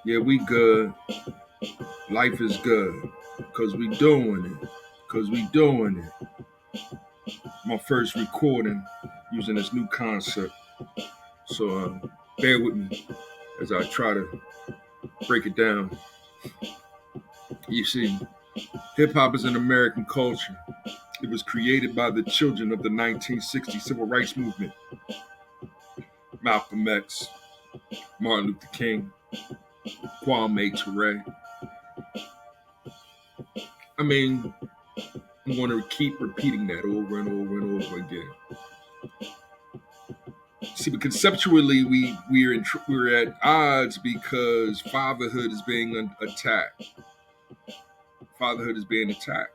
Yeah, we good. Life is good. Cause we doing it. Cause we doing it. My first recording using this new concept. So bear with me as I try to break it down. You see, hip hop is an American culture. It was created by the children of the 1960 civil rights movement. Malcolm X, Martin Luther King, Kwame Ture. I mean, I'm going to keep repeating that over and over and over again. See, but conceptually, we're at odds because fatherhood is being attacked. Fatherhood is being attacked.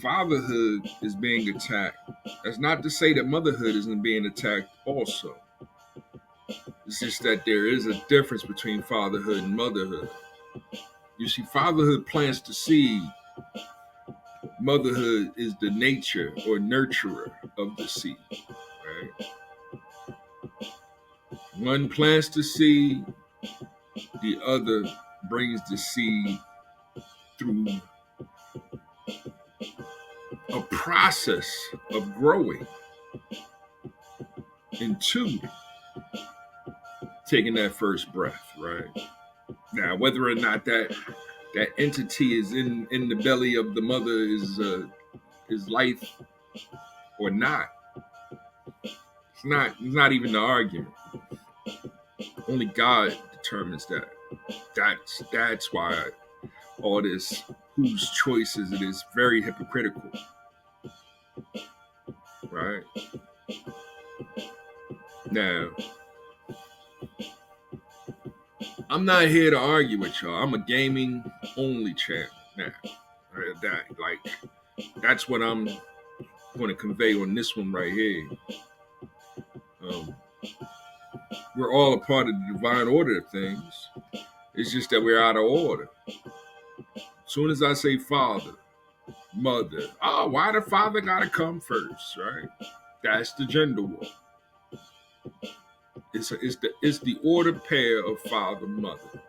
Fatherhood is being attacked. That's not to say that motherhood isn't being attacked also. It's just that there is a difference between fatherhood and motherhood. You see, fatherhood plants the seed. Motherhood is the nature or nurturer of the seed. Right? One plants the seed, the other brings the seed through a process of growing into taking that first breath, right? Now, whether or not that entity is in the belly of the mother is life or not, it's not even the argument. Only God determines that. That's why all this whose choices it is very hypocritical, right? Now, I'm not here to argue with y'all. I'm a gaming only channel now. That's what I'm going to convey on this one right here. Um, we're all a part of the divine order of things. It's just that we're out of order. As soon as I say father, mother, oh, why the father gotta come first, right? That's the gender war. It's the ordered pair of father mother.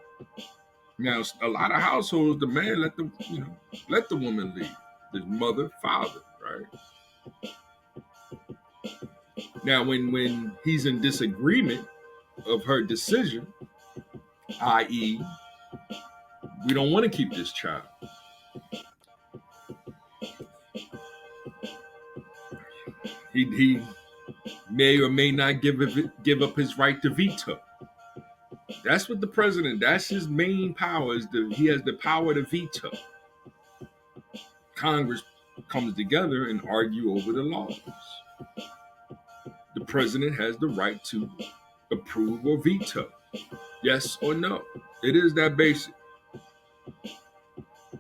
Now a lot of households the man let the woman lead. The mother father, right? Now when he's in disagreement of her decision, i.e., we don't want to keep this child. He may or may not give up his right to veto. That's what the president. That's his main power. He has the power to veto. Congress comes together and argue over the laws. The president has the right to approve or veto. Yes or no. It is that basic.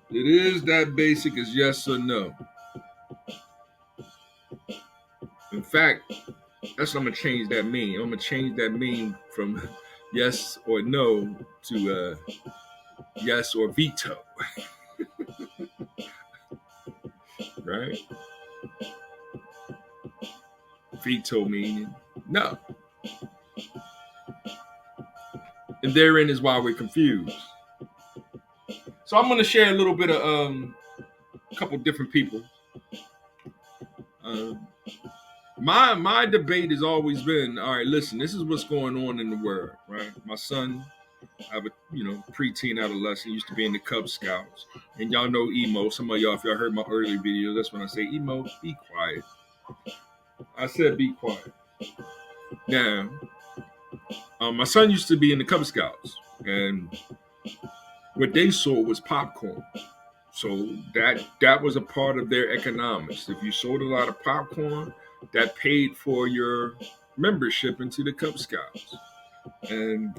It is that basic as yes or no. In fact, that's what I'm gonna change that mean. I'm gonna change that mean from yes or no to yes or veto. Right? Veto meaning no. And therein is why we're confused. So I'm gonna share a little bit of a couple different people. My debate has always been, all right, listen, this is what's going on in the world, right? My son, I have a preteen adolescent, used to be in the Cub Scouts. And y'all know emo. Some of y'all, if y'all heard my early videos, that's when I say emo, be quiet. I said be quiet. Now, my son used to be in the Cub Scouts, and what they saw was popcorn. So that was a part of their economics. If you sold a lot of popcorn, that paid for your membership into the Cub Scouts. And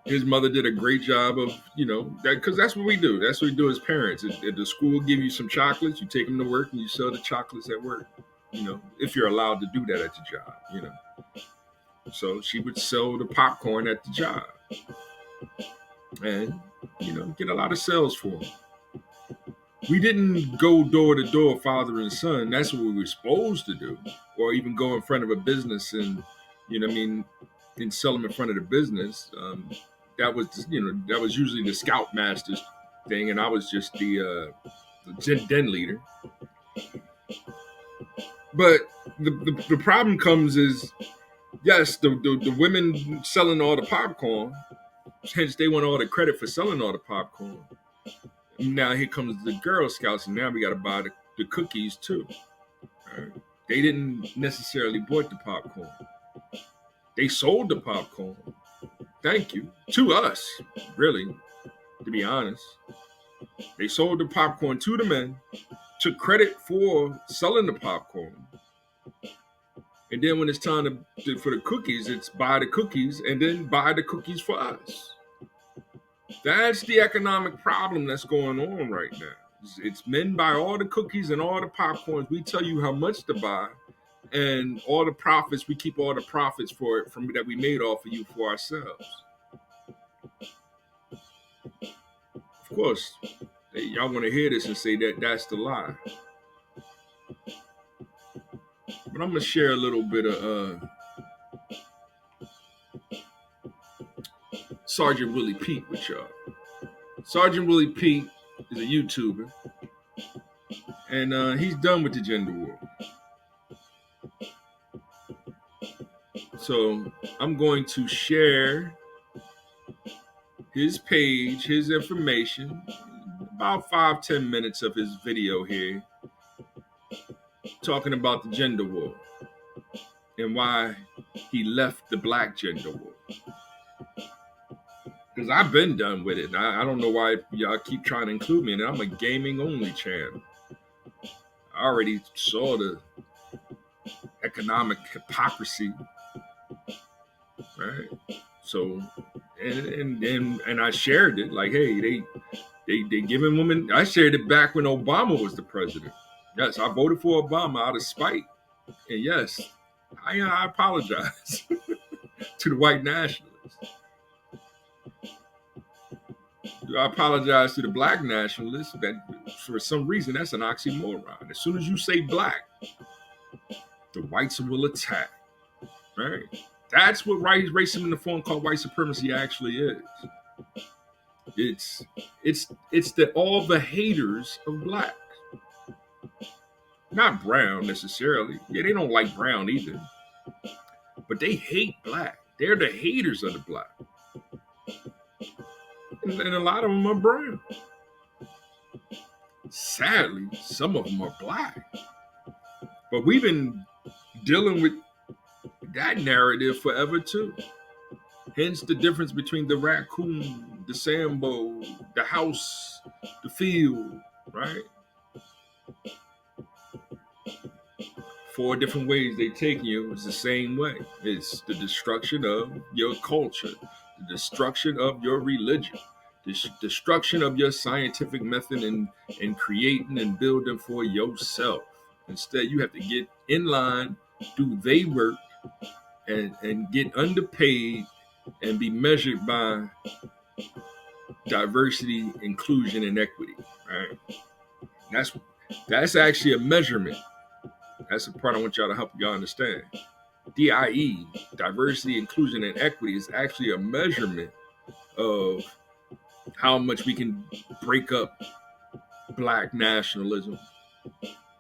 his mother did a great job of, that, because that's what we do. That's what we do as parents. If the school give you some chocolates, you take them to work and you sell the chocolates at work. If you're allowed to do that at the job. So she would sell the popcorn at the job, and get a lot of sales for them. We didn't go door to door, father and son. That's what we were supposed to do, or even go in front of a business and, and sell them in front of the business. that was that was usually the scoutmaster's thing, and I was just the den leader. But the problem comes is, yes, the women selling all the popcorn, hence they want all the credit for selling all the popcorn. Now here comes the Girl Scouts, and now we got to buy the cookies too. Right? They didn't necessarily bought the popcorn. They sold the popcorn. Thank you. To us, really, to be honest. They sold the popcorn to the men, took credit for selling the popcorn. And then when it's time for the cookies, it's buy the cookies and then buy the cookies for us. That's the economic problem that's going on right now. It's men buy all the cookies and all the popcorns. We tell you how much to buy, and all the profits, we keep all the profits for it from that we made off of you for ourselves. Of course, y'all want to hear this and say that that's the lie. But I'm gonna share a little bit of Sergeant Willie Pete with y'all. Sergeant Willie Pete is a YouTuber, and he's done with the gender war. So I'm going to share his page, his information, about 5-10 minutes of his video here, talking about the gender war and why he left the black gender war. Because I've been done with it. I don't know why y'all keep trying to include me in it. I'm a gaming only channel. I already saw the economic hypocrisy, right? So, and I shared it like, hey, they giving women. I shared it back when Obama was the president. Yes, I voted for Obama out of spite, and yes, I apologize to the white nationalists. I apologize to the black nationalists that for some reason that's an oxymoron. As soon as you say black, the whites will attack. Right? That's what racism in the form called white supremacy actually is. It's all the haters of black. Not brown necessarily. Yeah, they don't like brown either. But they hate black. They're the haters of the black. And a lot of them are brown. Sadly, some of them are black. But we've been dealing with that narrative forever too. Hence the difference between the raccoon, the Sambo, the house, the field, right? 4 different ways they take you. It's the same way. It's the destruction of your culture, the destruction of your religion, the destruction of your scientific method in creating and building for yourself. Instead, you have to get in line, do they work, and get underpaid and be measured by diversity, inclusion, and equity. Right? That's actually a measurement. That's the part I want y'all to help y'all understand. DIE, diversity, inclusion, and equity, is actually a measurement of how much we can break up black nationalism,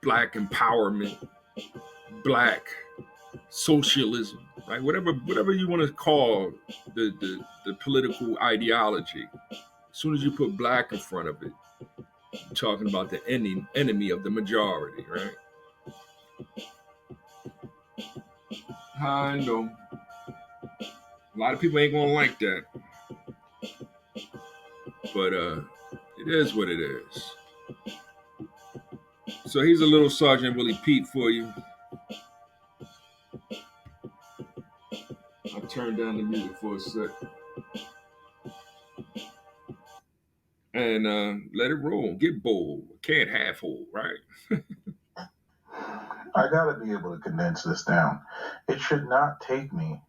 black empowerment, black socialism, right? Whatever you want to call the political ideology. As soon as you put black in front of it, you're talking about the enemy of the majority, right? I know. A lot of people ain't gonna like that. But it is what it is. So here's a little Sergeant Willie Pete for you. I'll turn down the music for a sec. And let it roll. Get bold. Can't half hold, right? I gotta be able to condense this down. It should not take me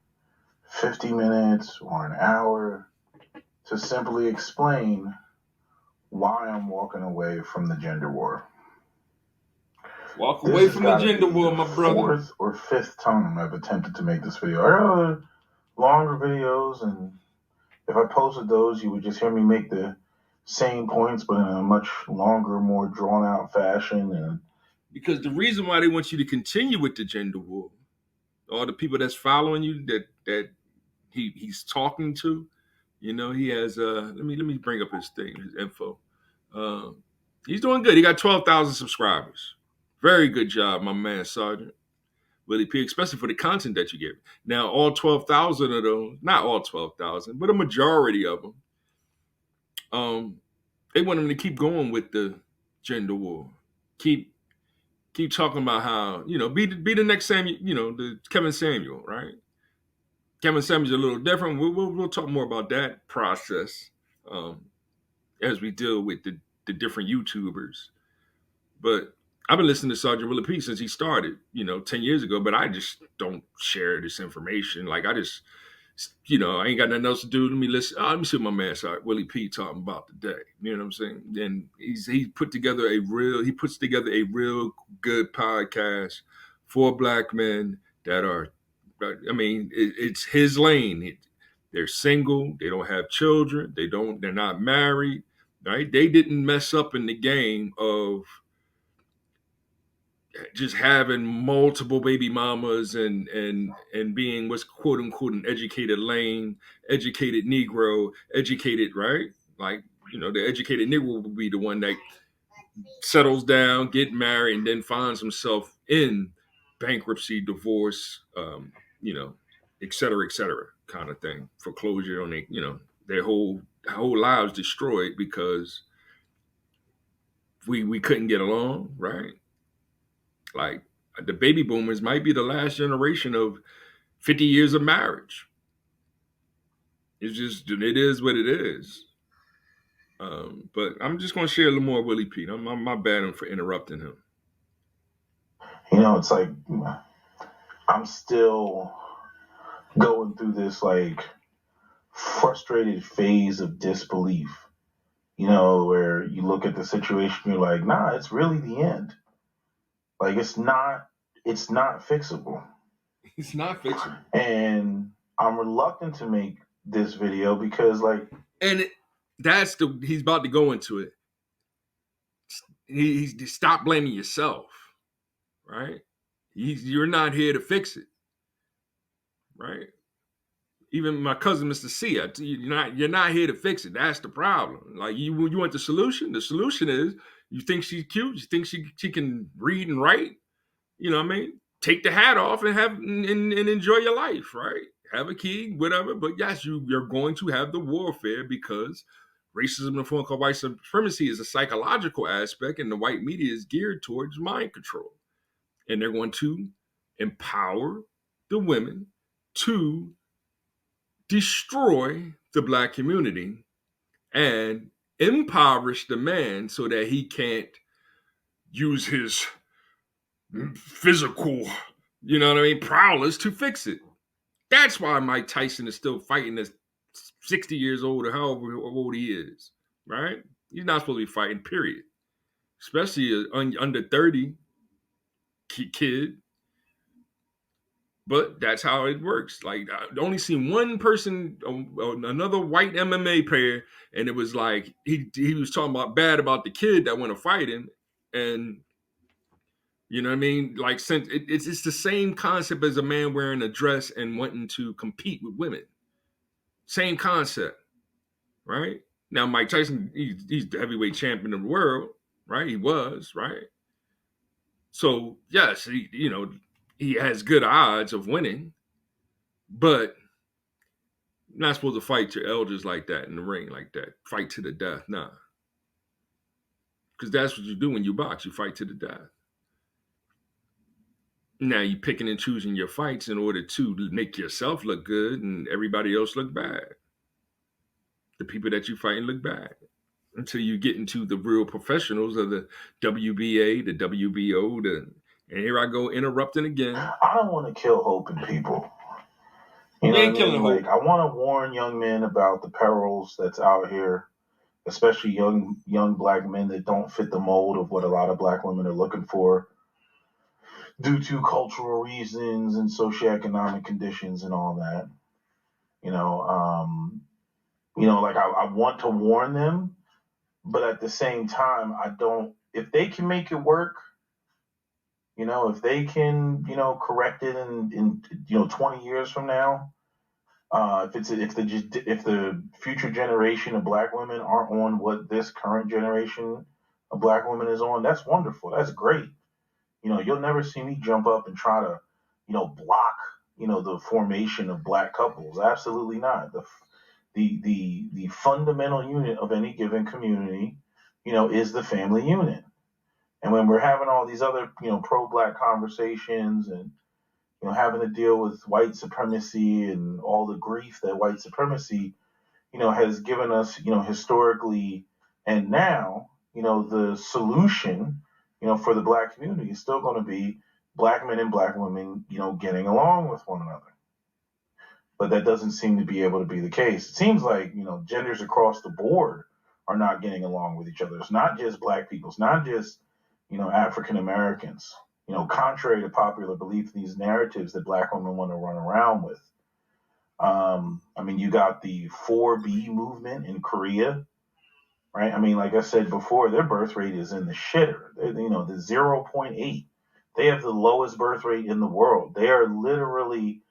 50 minutes or an hour to simply explain why I'm walking away from the gender war. Walk away from the gender war, my brother. 4th or 5th time I've attempted to make this video. I got other longer videos and If I posted those, you would just hear me make the same points, but in a much longer, more drawn out fashion. And Because the reason why they want you to continue with the gender war, all the people that's following you that he's talking to, he has let me bring up his thing, his info. Um, he's doing good. He got 12,000 subscribers. Very good job, my man Sergeant Willie P, especially for the content that you give. Now, all 12,000 of those, not all 12,000, but a majority of them, um, they want him to keep going with the gender war. Keep talking about how, be the next Samuel, the Kevin Samuel, right? Kevin Samuel's a little different. We'll talk more about that process um, as we deal with the different YouTubers. But I've been listening to Sergeant Willie P since he started, 10 years ago, but I just don't share this information. Like I just, I ain't got nothing else to do. Let me listen. Let me see what my man Sergeant Willie P talking about today. You know what I'm saying? And he puts together a real good podcast for black men that are, I mean, it's his lane. They're single. They don't have children. They're not married, right? They didn't mess up in the game of just having multiple baby mamas and being what's quote unquote an educated lane, educated Negro, educated, right? Like, the educated Negro will be the one that settles down, get married, and then finds himself in bankruptcy, divorce, et cetera, kind of thing, foreclosure on their whole lives destroyed because we couldn't get along, right? Like the baby boomers might be the last generation of 50 years of marriage. It is what it is. But I'm just going to share a little more Willie Pete. I'm my bad for interrupting him. It's like I'm still going through this like frustrated phase of disbelief. Where you look at the situation, you're like, nah, it's really the end. Like it's not fixable. It's not fixable. And I'm reluctant to make this video because he's about to go into it. He's stop blaming yourself, right? You're not here to fix it, right? Even my cousin, Mr. C, you're not here to fix it. That's the problem. Like you want the solution. The solution is you think she's cute. You think she can read and write. You know what I mean? Take the hat off and and enjoy your life, right? Have a kid, whatever. But yes, you're going to have the warfare because racism in the form called white supremacy is a psychological aspect, and the white media is geared towards mind control. And they're going to empower the women to destroy the black community and impoverish the man so that he can't use his physical, prowess to fix it. That's why Mike Tyson is still fighting at 60 years old or however old he is, right? He's not supposed to be fighting, period. Especially an under 30 kid. But that's how it works. Like I only seen one person, another white MMA player, and it was like he was talking bad about the kid that went to fight him, and you know what I mean. Like since it's the same concept as a man wearing a dress and wanting to compete with women. Same concept, right? Now Mike Tyson, he's the heavyweight champion of the world, right? He was, right? So yes, he has good odds of winning. But you're not supposed to fight your elders like that in the ring, like that. Fight to the death, nah. Because that's what you do when you box. You fight to the death. Now you picking and choosing your fights in order to make yourself look good and everybody else look bad. The people that you fighting look bad. Until you get into the real professionals of the WBA, the WBO, and here I go interrupting again. I don't want to kill hope in people. You ain't killing hope. Like I want to warn young men about the perils that's out here, especially young black men that don't fit the mold of what a lot of black women are looking for due to cultural reasons and socioeconomic conditions and all that. Like I want to warn them, but at the same time, I don't. If they can make it work, if they can, correct it in 20 years from now, if the future generation of black women aren't on what this current generation of black women is on, that's wonderful. That's great. You'll never see me jump up and try to, block, the formation of black couples. Absolutely not. The fundamental unit of any given community, is the family unit. And when we're having all these other, pro-black conversations and having to deal with white supremacy and all the grief that white supremacy, has given us, historically, and now, the solution, for the black community is still going to be black men and black women, getting along with one another. But that doesn't seem to be able to be the case. It seems like, genders across the board are not getting along with each other. It's not just black people. It's not just, African Americans. Contrary to popular belief, these narratives that black women want to run around with. You got the 4B movement in Korea, right? Like I said before, their birth rate is in the shitter. The 0.8. They have the lowest birth rate in the world. They are literally,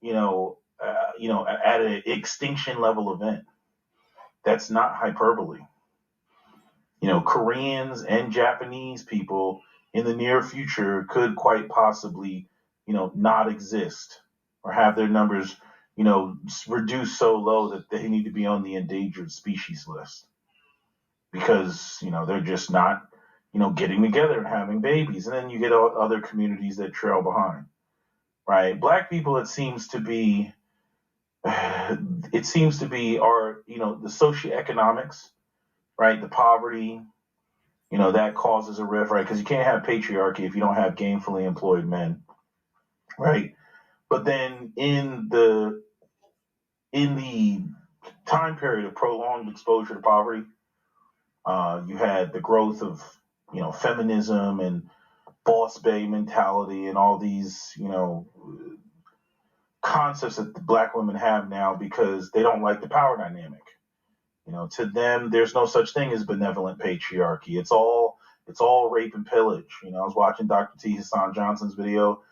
at an extinction level event. That's not hyperbole. Koreans and Japanese people in the near future could quite possibly, not exist or have their numbers, reduced so low that they need to be on the endangered species list because, they're just not, getting together and having babies. And then you get other communities that trail behind, right? Black people, it seems to be are, the socioeconomics, right? The poverty, that causes a rift, right? Because you can't have patriarchy if you don't have gainfully employed men, right? But then in the time period of prolonged exposure to poverty, you had the growth of, feminism and boss bay mentality and all these, concepts that the black women have now because they don't like the power dynamic. To them, there's no such thing as benevolent patriarchy. It's all rape and pillage. I was watching Dr. T. Hassan Johnson's video,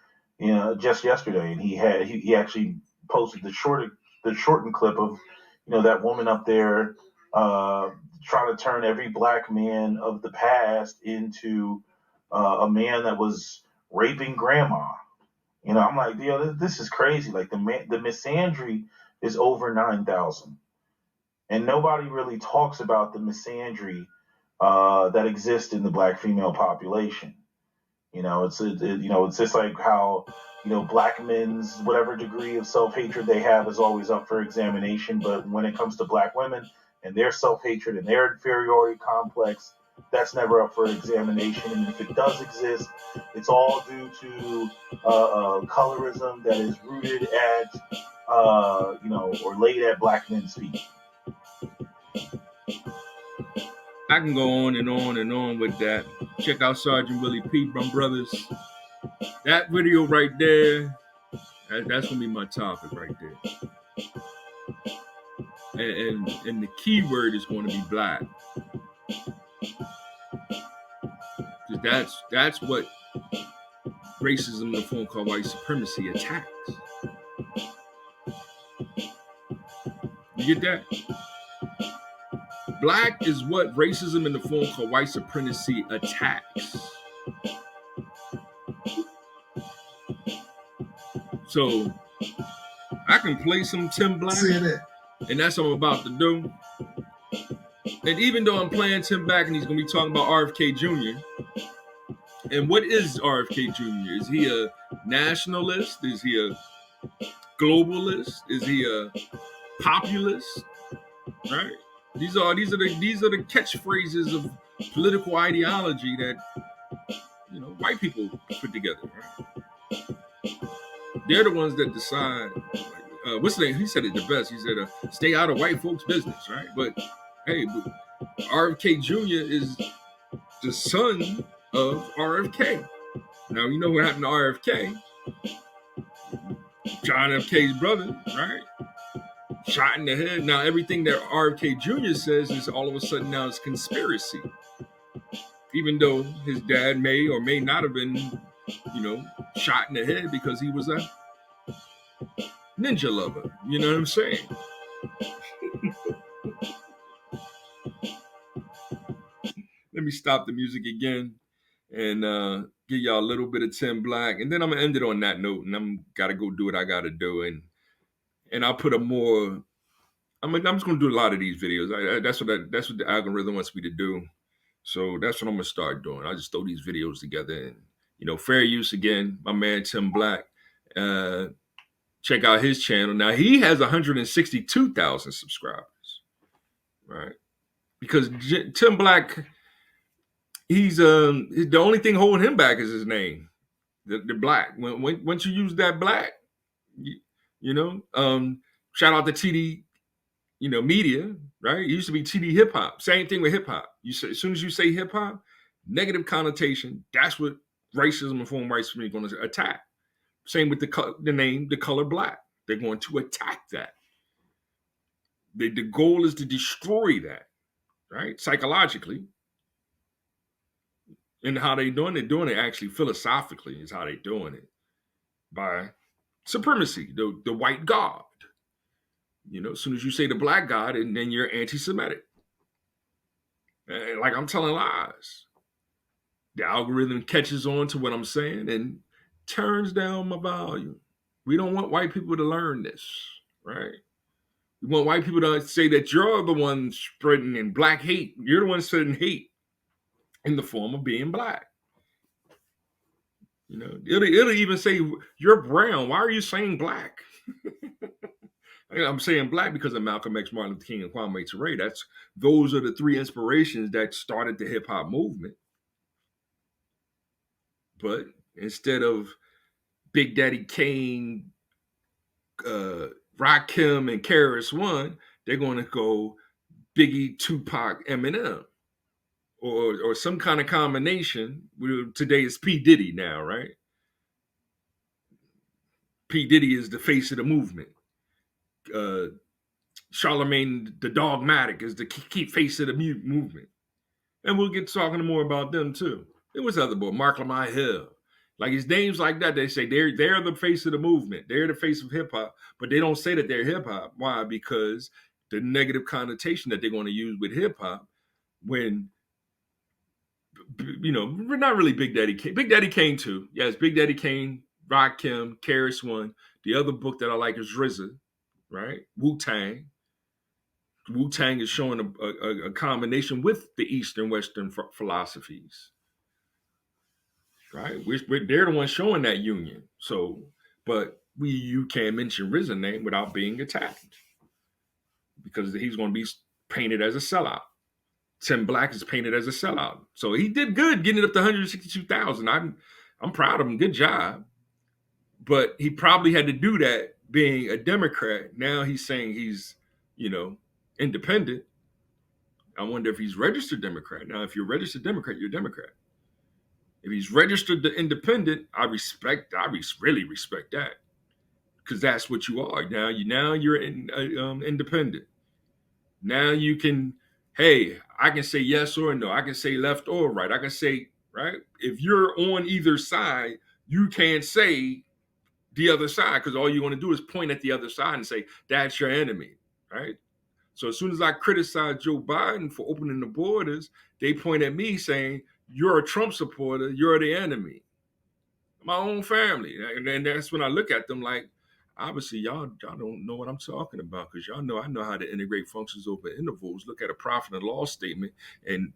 just yesterday, and he actually posted the shortened clip of, that woman up there trying to turn every black man of the past into a man that was raping grandma. I'm like, this is crazy. Like the misandry is over 9,000. And nobody really talks about the misandry that exists in the black female population. It's just like how, black men's whatever degree of self-hatred they have is always up for examination. But when it comes to black women and their self-hatred and their inferiority complex, that's never up for examination. And if it does exist, it's all due to colorism that is rooted at, or laid at black men's feet. I can go on and on and on with that. Check out Sergeant Willie P. Brothers. That video right there, that's gonna be my topic right there. And the key word is going to be black. That's what racism in the form called white supremacy attacks. You get that? Black is what racism in the form called white supremacy attacks. So I can play some Tim Black, and that's what I'm about to do. And even though I'm playing Tim Black and he's going to be talking about RFK Jr., and what is RFK Jr.? Is he a nationalist? Is he a globalist? Is he a populist? Right? These are the catchphrases of political ideology that white people put together. Right? They're the ones that decide. What's the name? He said it the best. He said, "Stay out of white folks' business." Right? But hey, RFK Jr. is the son of RFK. Now you know what happened to RFK. John F. K's brother, right? shot in the head. Now everything that RFK Jr. says is all of a sudden now it's conspiracy. Even though his dad may or may not have been, shot in the head because he was a ninja lover. You know what I'm saying? Let me stop the music again and give y'all a little bit of Tim Black, and then I'm gonna end it on that note, and I'm gotta go do what I gotta do, and I'll put a more. I'm just gonna do a lot of these videos. That's what the algorithm wants me to do. So that's what I'm gonna start doing. I just throw these videos together, and fair use again. My man Tim Black. Check out his channel. Now he has 162,000 subscribers, right? Because Tim Black. He's the only thing holding him back is his name, the Black. Once you use that Black, shout out to TD, media, right? It used to be TD Hip Hop. Same thing with hip hop. As soon as you say hip hop, negative connotation. That's what racism and foreign white supremacy are going to attack. Same with the name, the color Black. They're going to attack that. The goal is to destroy that, right? Psychologically. And how they doing it? Doing it actually philosophically is how they doing it. By supremacy, the white God. As soon as you say the Black God, and then you're anti-Semitic. And like I'm telling lies. The algorithm catches on to what I'm saying and turns down my volume. We don't want white people to learn this, right? We want white people to say that you're the one spreading in Black hate. You're the one spreading hate. In the form of being Black. It'll even say, you're brown. Why are you saying Black? I'm saying Black because of Malcolm X, Martin Luther King, and Kwame Ture. Those are the three inspirations that started the hip hop movement. But instead of Big Daddy Kane, Rakim, and KRS-One, they're going to go Biggie, Tupac, Eminem. Or some kind of combination. Today is P. Diddy now, right? P. Diddy is the face of the movement. Charlemagne the Dogmatic is the key face of the movement. And we'll get talking more about them too. There was other boy, Mark Lamar Hill. Like his names like that, they say they're the face of the movement. They're the face of hip hop, but they don't say that they're hip hop. Why? Because the negative connotation that they're going to use with hip hop when we're not really Big Daddy Kane. Big Daddy Kane too. Yes, Big Daddy Kane, Rakim, KRS-One. The other book that I like is RZA, right? Wu-Tang. Wu-Tang is showing a combination with the Eastern Western philosophies, right? They're the ones showing that union. So, but you can't mention RZA name without being attacked because he's going to be painted as a sellout. Tim Black is painted as a sellout. So he did good getting it up to 162,000. I'm proud of him. Good job. But he probably had to do that being a Democrat. Now he's saying he's, independent. I wonder if he's registered Democrat. Now, if you're registered Democrat, you're a Democrat. If he's registered the independent, I really respect that. Because that's what you are. Now you're independent. Now you can, hey, I can say yes or no. I can say left or right. I can say, right? If you're on either side, you can't say the other side because all you want to do is point at the other side and say, that's your enemy, right? So as soon as I criticize Joe Biden for opening the borders, they point at me saying, you're a Trump supporter, you're the enemy. My own family. And then that's when I look at them like, obviously, y'all don't know what I'm talking about because I know how to integrate functions over intervals, look at a profit and loss statement, and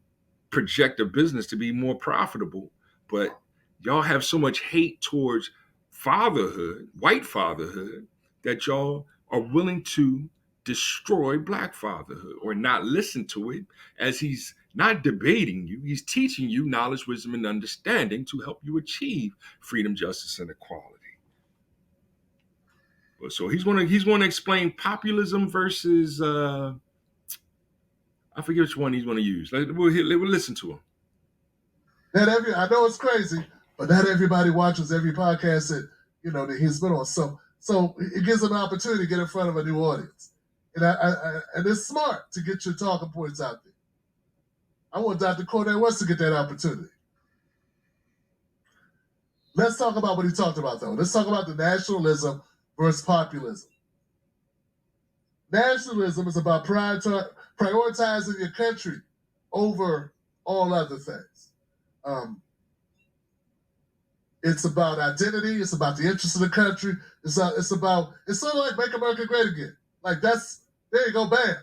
project a business to be more profitable. But y'all have so much hate towards fatherhood, white fatherhood, that y'all are willing to destroy Black fatherhood or not listen to it, as he's not debating you. He's teaching you knowledge, wisdom, and understanding to help you achieve freedom, justice, and equality. So he's going to explain populism versus I forget which one he's going to use. We'll listen to him. I know it's crazy, but not everybody watches every podcast that he's been on. So it gives him an opportunity to get in front of a new audience. And it's smart to get your talking points out there. I want Dr. Cornel West to get that opportunity. Let's talk about what he talked about, though. Let's talk about the nationalism versus populism. Nationalism is about prioritizing your country over all other things. It's about identity. It's about the interest of the country. It's sort of like Make America Great Again. Like there you go, bam.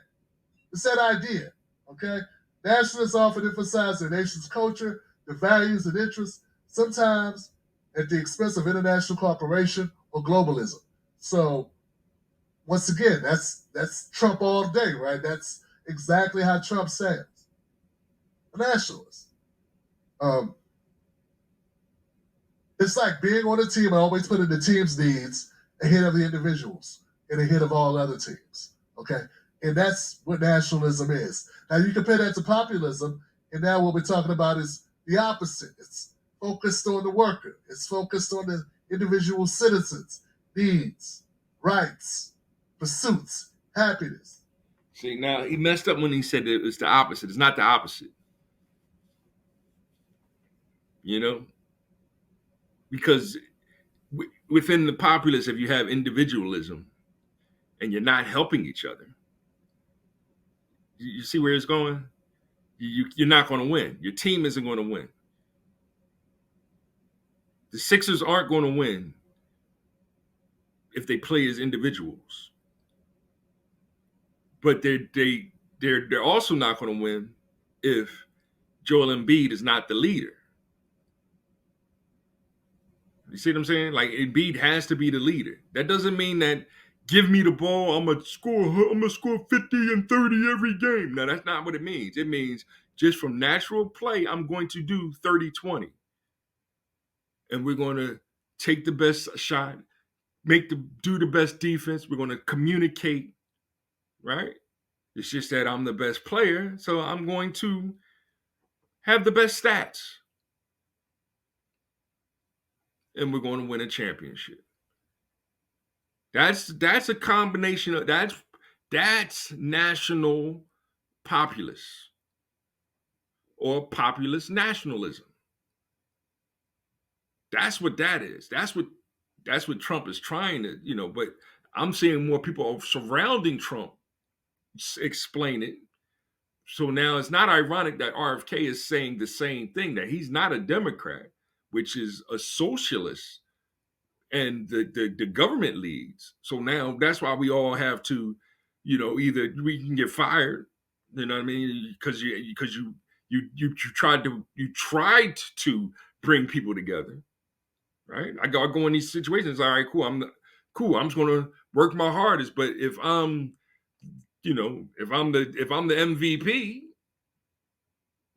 It's that idea, okay? Nationalists often emphasize their nation's culture, their values and interests, sometimes at the expense of international cooperation or globalism. So, once again, that's Trump all day, right? That's exactly how Trump sounds. A nationalist. It's like being on a team and always putting the team's needs ahead of the individuals and ahead of all other teams, okay? And that's what nationalism is. Now, you compare that to populism, and now what we're talking about is the opposite. It's focused on the worker. It's focused on the individual citizens' needs, rights, pursuits, happiness. See, now he messed up when he said it was the opposite. It's not the opposite. You know? Because within the populace, if you have individualism and you're not helping each other, you see where it's going? You're not going to win. Your team isn't going to win. The Sixers aren't going to win if they play as individuals. But they're also not going to win if Joel Embiid is not the leader. You see what I'm saying? Like, Embiid has to be the leader. That doesn't mean that give me the ball, I'm gonna score 50 and 30 every game. No, that's not what it means. It means just from natural play, I'm going to do 30-20. And we're going to take the best shot, do the best defense. We're going to communicate, right? It's just that I'm the best player, so I'm going to have the best stats. And we're going to win a championship. That's a combination of that's national populace or populist nationalism. That's what that is. That's what Trump is trying to, but I'm seeing more people surrounding Trump explain it. So now it's not ironic that RFK is saying the same thing, that he's not a Democrat, which is a socialist, and the government leads. So now that's why we all have to, either we can get fired, you know what I mean? Because you tried to bring people together, right? I go in these situations. All right, cool. I'm just going to work my hardest. But if I'm the MVP,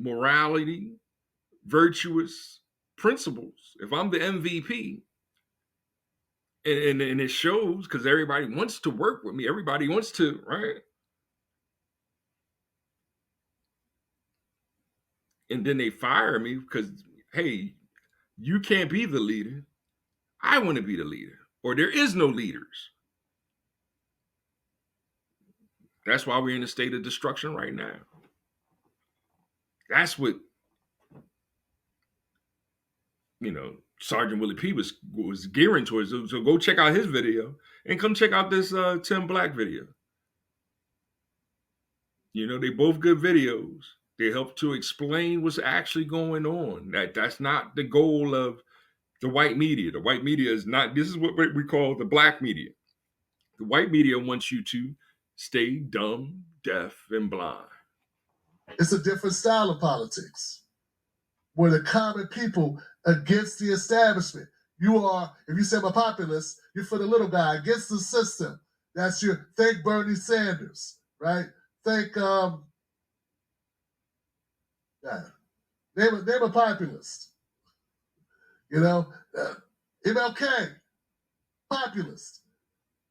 morality, virtuous principles. If I'm the MVP, and it shows because everybody wants to work with me. Everybody wants to, right? And then they fire me because, hey, you can't be the leader. I want to be the leader. Or there is no leaders. That's why we're in a state of destruction right now. That's what, Sergeant Willie P was gearing towards. So go check out his video and come check out this Tim Black video. They both good videos. They help to explain what's actually going on. That's not the goal of the white media. The white media is not, this is what we call the black media. The white media wants you to stay dumb, deaf, and blind. It's a different style of politics where the common people against the establishment. You are, if you say I'm a populist, you're for the little guy against the system. That's your, thank Bernie Sanders, right? Thank, name a populist. MLK, populist.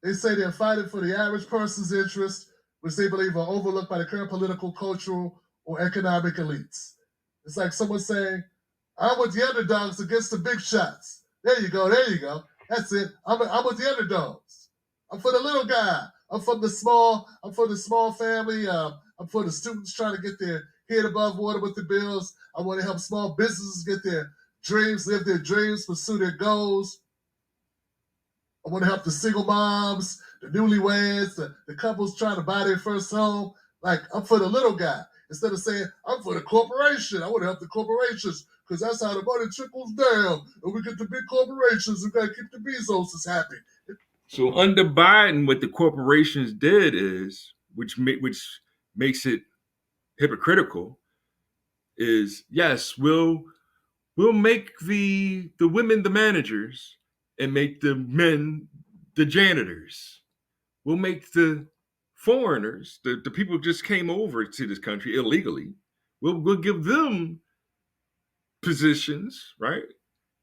They say they're fighting for the average person's interests, which they believe are overlooked by the current political, cultural, or economic elites. It's like someone saying, I'm with the underdogs against the big shots. There you go. That's it. I'm with the underdogs. I'm for the little guy. I'm from the small family. I'm for the students trying to get their head above water with the bills. I want to help small businesses get their dreams, live their dreams, pursue their goals. I want to help the single moms, the newlyweds, the couples trying to buy their first home. Like, I'm for the little guy. Instead of saying, I'm for the corporation. I want to help the corporations because that's how the money trickles down. And we get the big corporations. We got to keep the Bezoses happy. So under Biden, what the corporations did is, which makes it hypocritical, is yes, we'll make the women the managers and make the men the janitors. We'll make the foreigners, the people who just came over to this country illegally, we'll give them positions, right?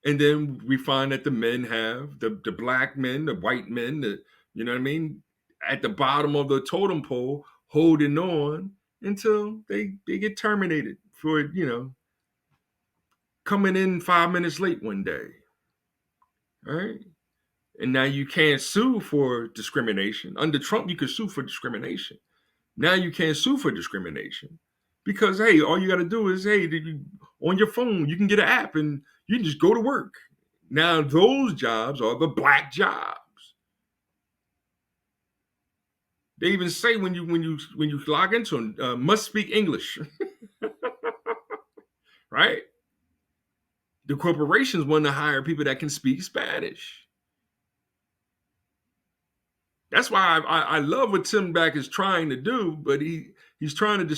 And then we find that the men have the black men, the white men, you know what I mean, at the bottom of the totem pole, holding on until they get terminated for, coming in 5 minutes late one day. All right. And now you can't sue for discrimination. Under Trump, you could sue for discrimination. Now you can't sue for discrimination because, hey, all you got to do is, hey, on your phone, you can get an app and you can just go to work. Now those jobs are the black jobs. They even say when you log into them, must speak English, right? The corporations want to hire people that can speak Spanish. That's why I love what Tim Beck is trying to do, but he's trying to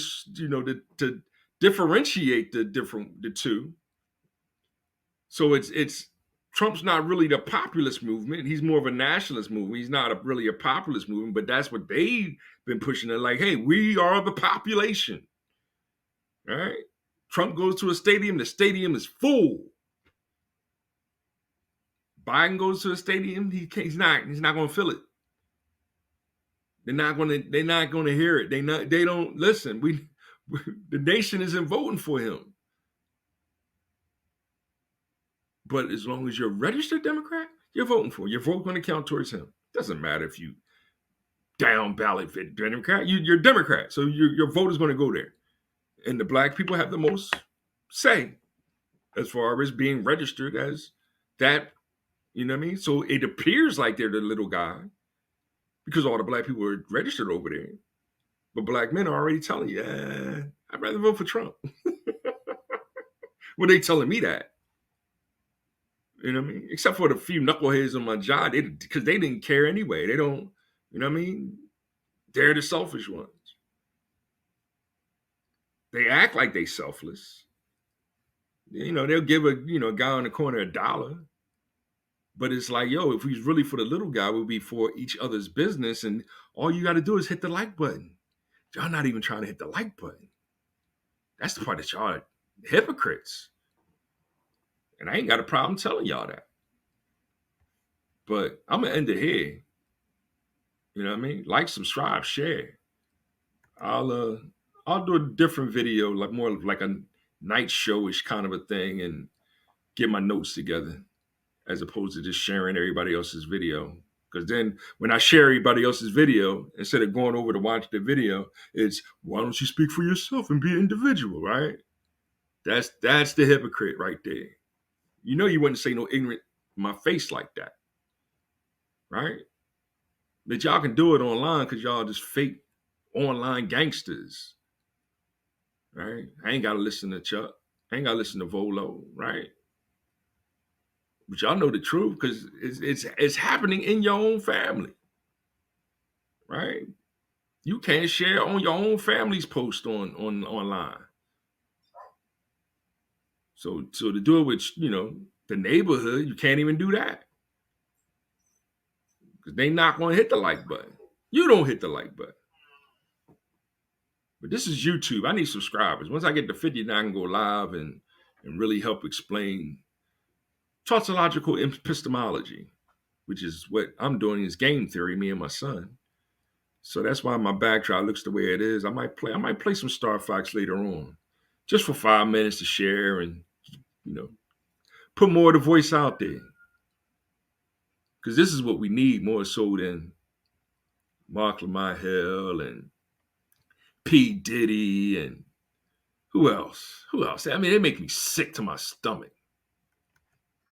to differentiate the two. So it's Trump's not really the populist movement. He's more of a nationalist movement. He's not really a populist movement, but that's what they've been pushing. They're like, hey, we are the population. All right. Trump goes to a stadium, the stadium is full. Biden goes to a stadium, he's not going to fill it. They're not going to hear it. They don't listen. The nation isn't voting for him. But as long as you're a registered Democrat, you're voting for him. Your vote's going to count towards him. Doesn't matter if you down ballot fit Democrat. You're Democrat, so your vote is going to go there. And the black people have the most say as far as being registered as that. You know what I mean? So it appears like they're the little guy because all the black people are registered over there. But black men are already telling you, I'd rather vote for Trump. Well, they telling me that. You know what I mean? Except for the few knuckleheads on my job, because they didn't care anyway. They don't, you know what I mean? They're the selfish ones. They act like they selfless. They'll give a guy on the corner $1. But it's like, yo, if he's really for the little guy, we'll be for each other's business. And all you got to do is hit the like button. Y'all not even trying to hit the like button. That's the part that y'all are hypocrites. And I ain't got a problem telling y'all that. But I'm going to end it here. You know what I mean? Like, subscribe, share. I'll do a different video, like more like a night show-ish kind of a thing, and get my notes together as opposed to just sharing everybody else's video. Because then when I share everybody else's video, instead of going over to watch the video, it's, why don't you speak for yourself and be an individual, right? That's the hypocrite right there. You wouldn't say no ignorant in my face like that, right? But y'all can do it online because y'all just fake online gangsters, right? I ain't got to listen to Chuck. I ain't got to listen to Volo, right? But y'all know the truth because it's happening in your own family, right? You can't share on your own family's post online. So to do it with the neighborhood, you can't even do that because they not going to hit the like button. You don't hit the like button. But this is YouTube. I need subscribers. Once I get to 50, then I can go live and really help explain tautological epistemology, which is what I'm doing is game theory, me and my son. So that's why my backdrop looks the way it is. I might play some Star Fox later on, just for 5 minutes to share and put more of the voice out there. Because this is what we need more so than Mark Lamar Hill and P. Diddy and who else? Who else? I mean, they make me sick to my stomach.